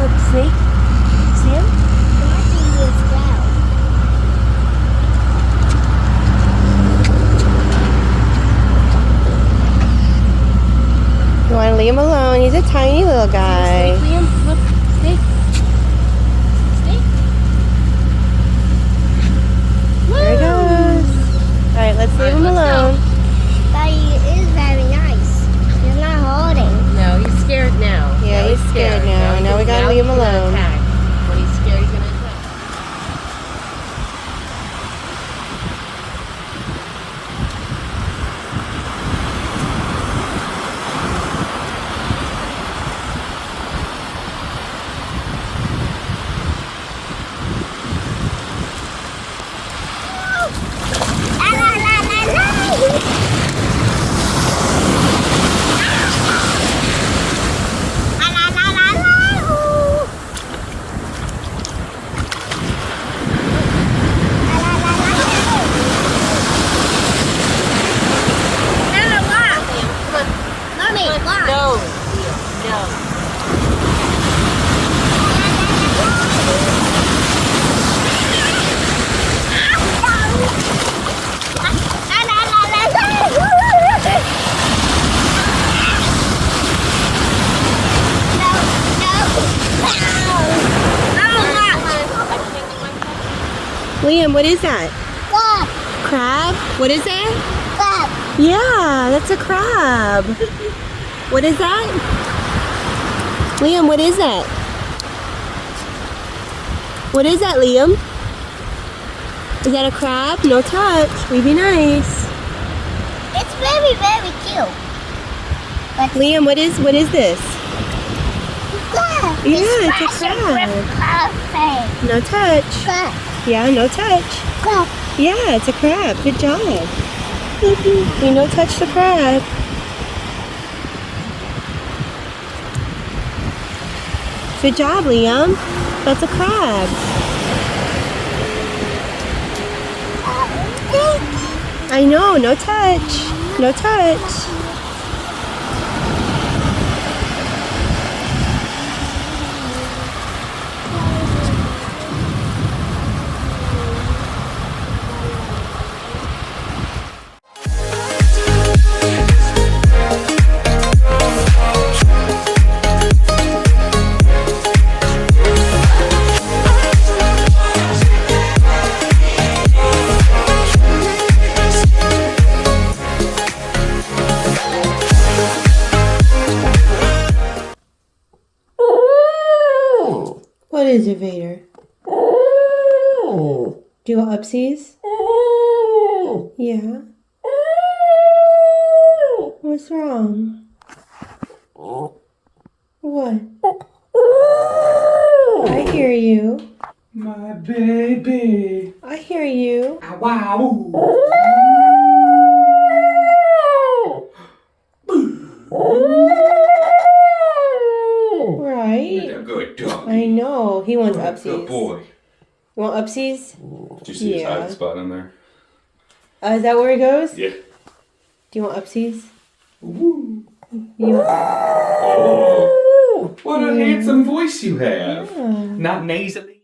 Look, snake. See him? You want to leave him alone? He's a tiny little guy. Snake, Liam. Look, snake. Snake. There he goes. All right, let's leave him alone. But he is very nice. He's not holding. No, he's scared now. Yeah, he's scared now. Now we gotta leave him alone. Attack. When he's scared, he's gonna attack. No. No. Liam, what is that? Crab? What is that? Yeah, that's a crab. What is that? Liam, what is that? What is that, Liam? Is that a crab? No touch. We be nice. It's very, very cute. But Liam, what is this? Yeah, it's a crab. No touch. Yeah, no touch. Yeah, it's a crab. Good job. You no touch the crab. Good job, Liam. That's a crab. I know, no touch. No touch. What is it, Vader? Do you want upsies? Yeah. What's wrong? What? I hear you. My baby. I hear you. Wow. Right. You're a good dog. I know. He wants upsies. Good boy. You want upsies? Did you see his Yeah. hiding spot in there? Is that where he goes? Yeah. Do you want upsies? Ooh. You want... Oh. What a handsome voice you have. Yeah. Not nasally.